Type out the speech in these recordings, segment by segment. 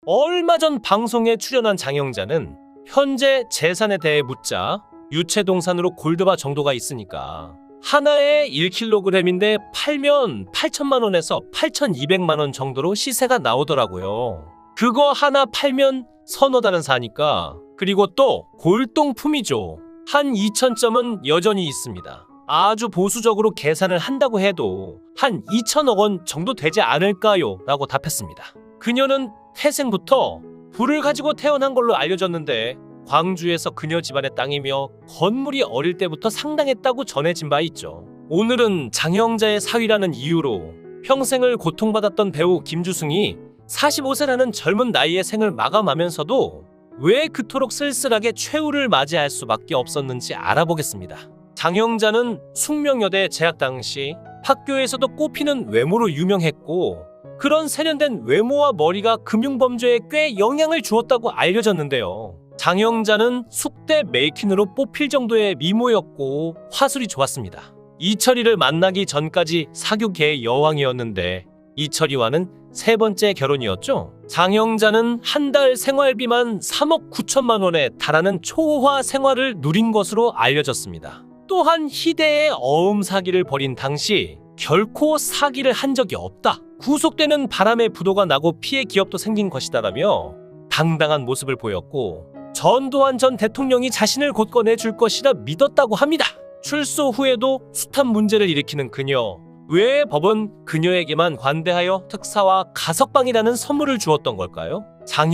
얼마 전 방송에 출연한 장영자는 현재 재산에 대해 묻자 유체동산으로 골드바 정도가 있으니까 하나에 1kg인데 팔면 8천만 원에서 8,200만 원 정도로 시세가 나오더라고요. 그거 하나 팔면 서너 달은 사니까. 그리고 또 골동품이죠. 한 2,000점은 여전히 있습니다. 아주 보수적으로 계산을 한다고 해도 한 2천억 원 정도 되지 않을까요? 라고 답했습니다. 그녀는 태생부터 불을 가지고 태어난 걸로 알려졌는데 광주에서 그녀 집안의 땅이며 건물이 어릴 때부터 상당했다고 전해진 바 있죠. 오늘은 장영자의 사위라는 이유로 평생을 고통받았던 배우 김주승이 45세라는 젊은 나이에 생을 마감하면서도 왜 그토록 쓸쓸하게 최후를 맞이할 수밖에 없었는지 알아보겠습니다. 장영자는 숙명여대 재학 당시 학교에서도 꼽히는 외모로 유명했고 그런 세련된 외모와 머리가 금융범죄에 꽤 영향을 주었다고 알려졌는데요. 장영자는 숙대 메이퀸으로 뽑힐 정도의 미모였고 화술이 좋았습니다. 이철이를 만나기 전까지 사교계의 여왕이었는데 이철이와는 세 번째 결혼이었죠. 장영자는 한 달 생활비만 3억 9천만 원에 달하는 초호화 생활을 누린 것으로 알려졌습니다. 또한 희대의 어음 사기를 벌인 당시 결코 사기를 한 적이 없다. 구속되는 바람에 부도가 나고 피해 기업도 생긴 것이다라며 당당한 모습을 보였고 전두환 전 대통령이 자신을 곧 꺼내줄 것이라 믿었다고 합니다. 출소 후에도 숱한 문제를 일으키는 그녀. 왜 법은 그녀에게만 관대하여 특사와 가석방이라는 선물을 주었던 걸까요?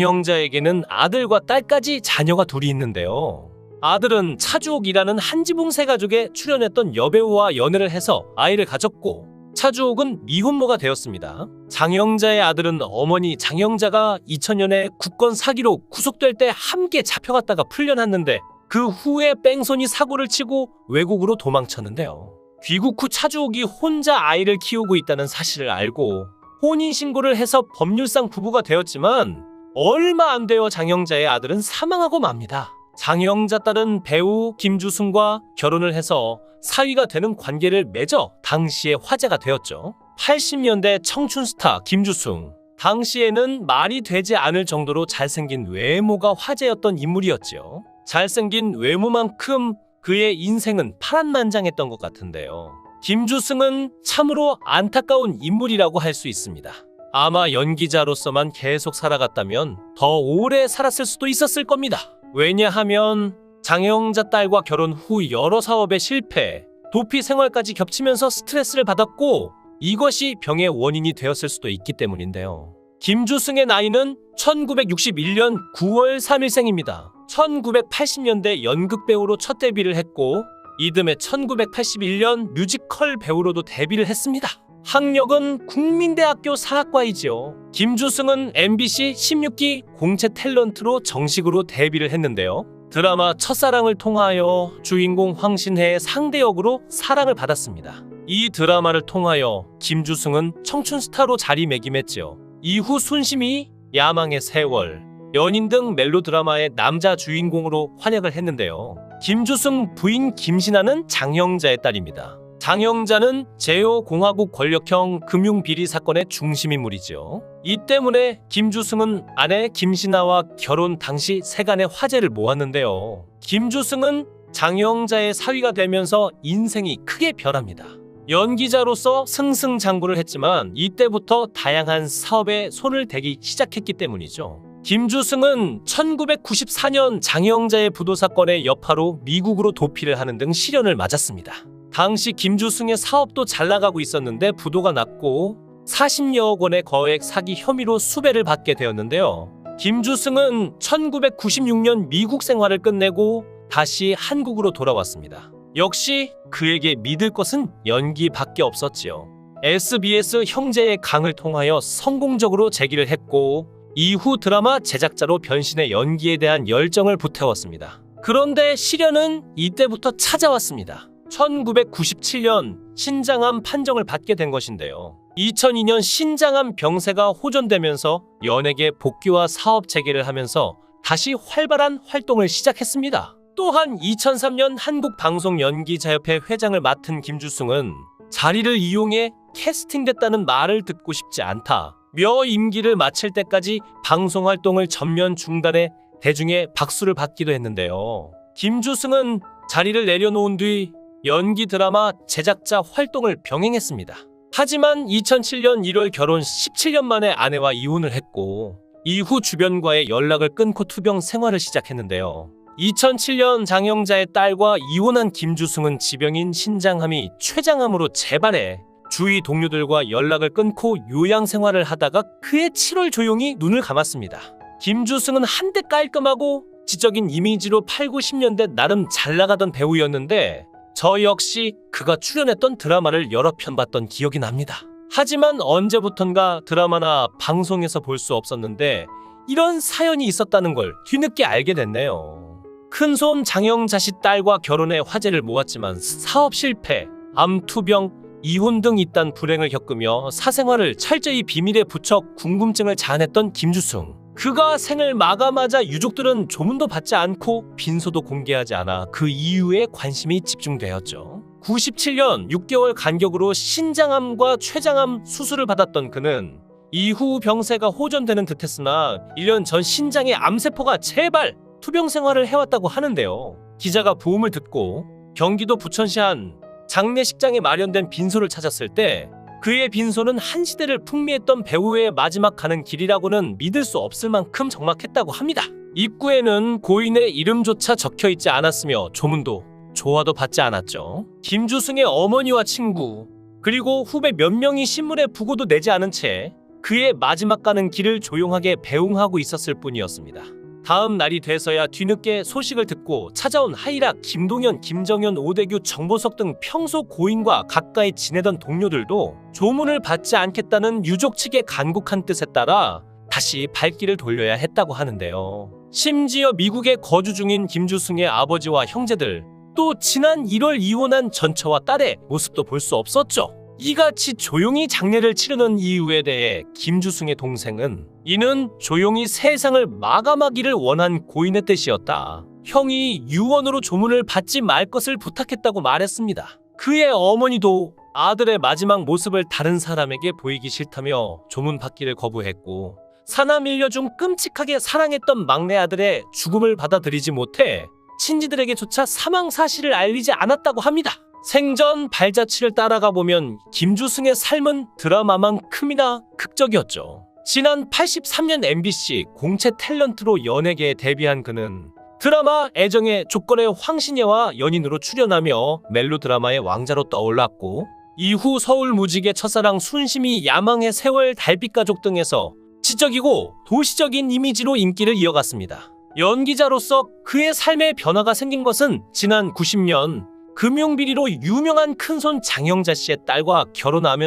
장영자에게는 아들과 딸까지 자녀가 둘이 있는데요. 아들은 차주옥이라는 한지붕세 가족에 출연했던 여배우와 연애를 해서 아이를 가졌고 차주옥은 미혼모가 되었습니다. 장영자의 아들은 어머니 장영자가 2000년에 국권 사기로 구속될 때 함께 잡혀갔다가 풀려났는데 그 후에 뺑소니 사고를 치고 외국으로 도망쳤는데요. 귀국 후 차주옥이 혼자 아이를 키우고 있다는 사실을 알고 혼인신고를 해서 법률상 부부가 되었지만 얼마 안 되어 장영자의 아들은 사망하고 맙니다. 장영자 딸은 배우 김주승과 결혼을 해서 사위가 되는 관계를 맺어 당시에 화제가 되었죠. 80년대 청춘 스타 김주승. 당시에는 말이 되지 않을 정도로 잘생긴 외모가 화제였던 인물이었죠. 잘생긴 외모만큼 그의 인생은 파란만장했던 것 같은데요. 김주승은 참으로 안타까운 인물이라고 할 수 있습니다. 아마 연기자로서만 계속 살아갔다면 더 오래 살았을 수도 있었을 겁니다. 왜냐하면 장영자 딸과 결혼 후 여러 사업에 실패, 도피 생활까지 겹치면서 스트레스를 받았고 이것이 병의 원인이 되었을 수도 있기 때문인데요. 김주승의 나이는 1961년 9월 3일생입니다. 1980년대 연극배우로 첫 데뷔를 했고 이듬해 1981년 뮤지컬 배우로도 데뷔를 했습니다. 학력은 국민대학교 사학과이지요. 김주승은 MBC 16기 공채 탤런트로 정식으로 데뷔를 했는데요. 드라마 첫사랑을 통하여 주인공 황신혜의 상대 역으로 사랑을 받았습니다. 이 드라마를 통하여 김주승은 청춘 스타로 자리매김했죠. 이후 순심이, 야망의 세월, 연인 등 멜로드라마의 남자 주인공으로 활약을 했는데요. 김주승 부인 김신아는 장영자의 딸입니다. 장영자는 제5공화국 권력형 금융비리 사건의 중심인물이죠. 이 때문에 김주승은 아내 김신아와 결혼 당시 세간의 화제를 모았는데요. 김주승은 장영자의 사위가 되면서 인생이 크게 변합니다. 연기자로서 승승장구를 했지만 이때부터 다양한 사업에 손을 대기 시작했기 때문이죠. 김주승은 1994년 장영자의 부도 사건의 여파로 미국으로 도피를 하는 등 시련을 맞았습니다. 당시 김주승의 사업도 잘 나가고 있었는데 부도가 났고 40여억 원의 거액 사기 혐의로 수배를 받게 되었는데요. 김주승은 1996년 미국 생활을 끝내고 다시 한국으로 돌아왔습니다. 역시 그에게 믿을 것은 연기밖에 없었지요. SBS 형제의 강을 통하여 성공적으로 재기를 했고 이후 드라마 제작자로 변신해 연기에 대한 열정을 보태웠습니다. 그런데 시련은 이때부터 찾아왔습니다. 1997년 신장암 판정을 받게 된 것인데요. 2002년 신장암 병세가 호전되면서 연예계 복귀와 사업 재개를 하면서 다시 활발한 활동을 시작했습니다. 또한 2003년 한국방송연기자협회 회장을 맡은 김주승은 자리를 이용해 캐스팅됐다는 말을 듣고 싶지 않다. 며 임기를 마칠 때까지 방송 활동을 전면 중단해 대중의 박수를 받기도 했는데요. 김주승은 자리를 내려놓은 뒤 연기 드라마 제작자 활동을 병행했습니다. 하지만 2007년 1월 결혼 17년 만에 아내와 이혼을 했고 이후 주변과의 연락을 끊고 투병 생활을 시작했는데요. 2007년 장영자의 딸과 이혼한 김주승은 지병인 신장암이 췌장암으로 재발해 주위 동료들과 연락을 끊고 요양 생활을 하다가 그해 7월 조용히 눈을 감았습니다. 김주승은 한때 깔끔하고 지적인 이미지로 8, 90년대 나름 잘 나가던 배우였는데 저 역시 그가 출연했던 드라마를 여러 편 봤던 기억이 납니다. 하지만 언제부턴가 드라마나 방송에서 볼 수 없었는데 이런 사연이 있었다는 걸 뒤늦게 알게 됐네요. 큰손 장영자 씨 딸과 결혼해 화제를 모았지만 사업 실패, 암 투병, 이혼 등 이딴 불행을 겪으며 사생활을 철저히 비밀에 붙여 궁금증을 자아냈던 김주승. 그가 생을 마감하자 유족들은 조문도 받지 않고 빈소도 공개하지 않아 그 이유에 관심이 집중되었죠. 97년 6개월 간격으로 신장암과 췌장암 수술을 받았던 그는 이후 병세가 호전되는 듯했으나 1년 전 신장의 암세포가 재발, 투병 생활을 해왔다고 하는데요. 기자가 부음을 듣고 경기도 부천시 한 장례식장에 마련된 빈소를 찾았을 때 그의 빈소는 한 시대를 풍미했던 배우의 마지막 가는 길이라고는 믿을 수 없을 만큼 적막했다고 합니다. 입구에는 고인의 이름조차 적혀있지 않았으며 조문도 조화도 받지 않았죠. 김주승의 어머니와 친구 그리고 후배 몇 명이 신문에 부고도 내지 않은 채 그의 마지막 가는 길을 조용하게 배웅하고 있었을 뿐이었습니다. 다음 날이 돼서야 뒤늦게 소식을 듣고 찾아온 하이라, 김동현, 김정현, 오대규, 정보석 등 평소 고인과 가까이 지내던 동료들도 조문을 받지 않겠다는 유족 측의 간곡한 뜻에 따라 다시 발길을 돌려야 했다고 하는데요. 심지어 미국에 거주 중인 김주승의 아버지와 형제들, 또 지난 1월 이혼한 전처와 딸의 모습도 볼 수 없었죠. 이같이 조용히 장례를 치르는 이유에 대해 김주승의 동생은 이는 조용히 세상을 마감하기를 원한 고인의 뜻이었다. 형이 유언으로 조문을 받지 말 것을 부탁했다고 말했습니다. 그의 어머니도 아들의 마지막 모습을 다른 사람에게 보이기 싫다며 조문 받기를 거부했고 사남 일녀 중 끔찍하게 사랑했던 막내 아들의 죽음을 받아들이지 못해 친지들에게조차 사망 사실을 알리지 않았다고 합니다. 생전 발자취를 따라가 보면 김주승의 삶은 드라마만큼이나 극적이었죠. 지난 83년 MBC 공채 탤런트로 연예계에 데뷔한 그는 드라마 애정의 조건의 황신예와 연인으로 출연하며 멜로드라마의 왕자로 떠올랐고 이후 서울 무지개 첫사랑 순심이 야망의 세월 달빛가족 등에서 지적이고 도시적인 이미지로 인기를 이어갔습니다. 연기자로서 그의 삶에 변화가 생긴 것은 지난 90년 금융비리로 유명한 큰손 장영자 씨의 딸과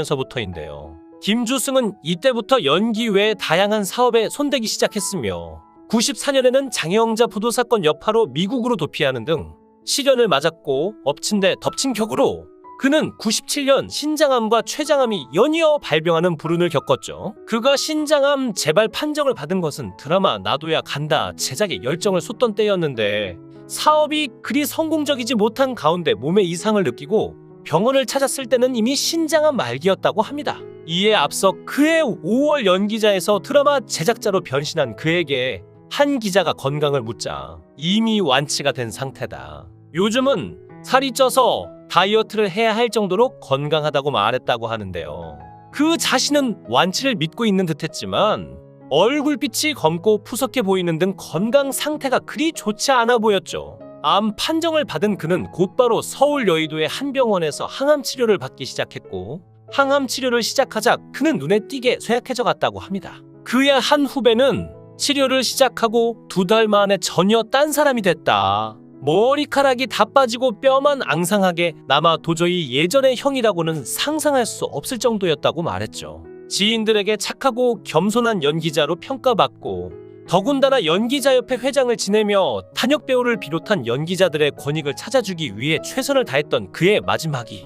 결혼하면서부터인데요. 김주승은 이때부터 연기 외에 다양한 사업에 손대기 시작했으며 94년에는 장영자 부도 사건 여파로 미국으로 도피하는 등 시련을 맞았고 엎친 데 덮친 격으로 그는 97년 신장암과 췌장암이 연이어 발병하는 불운을 겪었죠. 그가 신장암 재발 판정을 받은 것은 드라마 나도야 간다 제작에 열정을 쏟던 때였는데 사업이 그리 성공적이지 못한 가운데 몸에 이상을 느끼고 병원을 찾았을 때는 이미 신장암 말기였다고 합니다. 이에 앞서 그해 5월 연기자에서 드라마 제작자로 변신한 그에게 한 기자가 건강을 묻자 이미 완치가 된 상태다. 요즘은 살이 쪄서 다이어트를 해야 할 정도로 건강하다고 말했다고 하는데요. 그 자신은 완치를 믿고 있는 듯했지만 얼굴빛이 검고 푸석해 보이는 등 건강 상태가 그리 좋지 않아 보였죠. 암 판정을 받은 그는 곧바로 서울 여의도의 한 병원에서 항암 치료를 받기 시작했고 항암 치료를 시작하자 그는 눈에 띄게 쇠약해져 갔다고 합니다. 그의 한 후배는 치료를 시작하고 2달 만에 전혀 딴 사람이 됐다. 머리카락이 다 빠지고 뼈만 앙상하게 남아 도저히 예전의 형이라고는 상상할 수 없을 정도였다고 말했죠. 지인들에게 착하고 겸손한 연기자로 평가받고 더군다나 연기자협회 회장을 지내며 탄역 배우를 비롯한 연기자들의 권익을 찾아주기 위해 최선을 다했던 그의 마지막이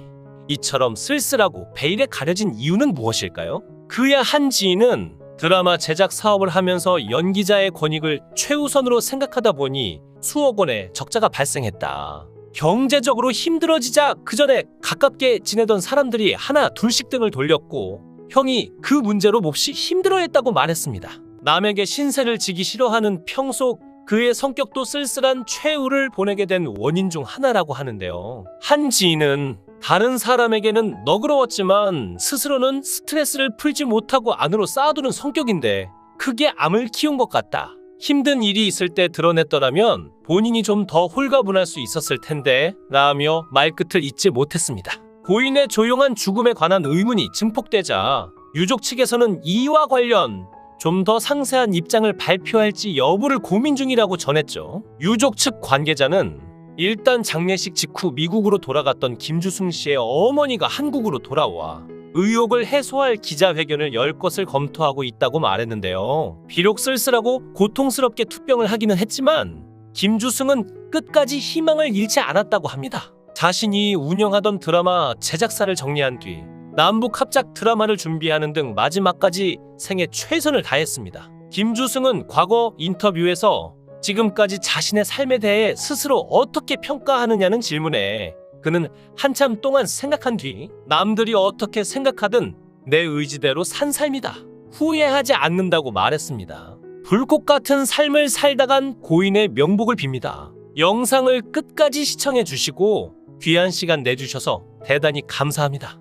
이처럼 쓸쓸하고 베일에 가려진 이유는 무엇일까요? 그의 한 지인은 드라마 제작 사업을 하면서 연기자의 권익을 최우선으로 생각하다 보니 수억 원의 적자가 발생했다. 경제적으로 힘들어지자 그 전에 가깝게 지내던 사람들이 하나 둘씩 등을 돌렸고 형이 그 문제로 몹시 힘들어했다고 말했습니다. 남에게 신세를 지기 싫어하는 평소 그의 성격도 쓸쓸한 최후를 보내게 된 원인 중 하나라고 하는데요. 한 지인은 다른 사람에게는 너그러웠지만 스스로는 스트레스를 풀지 못하고 안으로 쌓아두는 성격인데 크게 암을 키운 것 같다. 힘든 일이 있을 때 드러냈더라면 본인이 좀 더 홀가분할 수 있었을 텐데 라며 말끝을 잇지 못했습니다. 고인의 조용한 죽음에 관한 의문이 증폭되자 유족 측에서는 이와 관련 좀 더 상세한 입장을 발표할지 여부를 고민 중이라고 전했죠. 유족 측 관계자는 일단 장례식 직후 미국으로 돌아갔던 김주승 씨의 어머니가 한국으로 돌아와 의혹을 해소할 기자회견을 열 것을 검토하고 있다고 말했는데요. 비록 쓸쓸하고 고통스럽게 투병을 하기는 했지만 김주승은 끝까지 희망을 잃지 않았다고 합니다. 자신이 운영하던 드라마 제작사를 정리한 뒤 남북 합작 드라마를 준비하는 등 마지막까지 생애 최선을 다했습니다. 김주승은 과거 인터뷰에서 지금까지 자신의 삶에 대해 스스로 어떻게 평가하느냐는 질문에 그는 한참 동안 생각한 뒤 남들이 어떻게 생각하든 내 의지대로 산 삶이다. 후회하지 않는다고 말했습니다. 불꽃 같은 삶을 살다 간 고인의 명복을 빕니다. 영상을 끝까지 시청해 주시고 귀한 시간 내주셔서 대단히 감사합니다.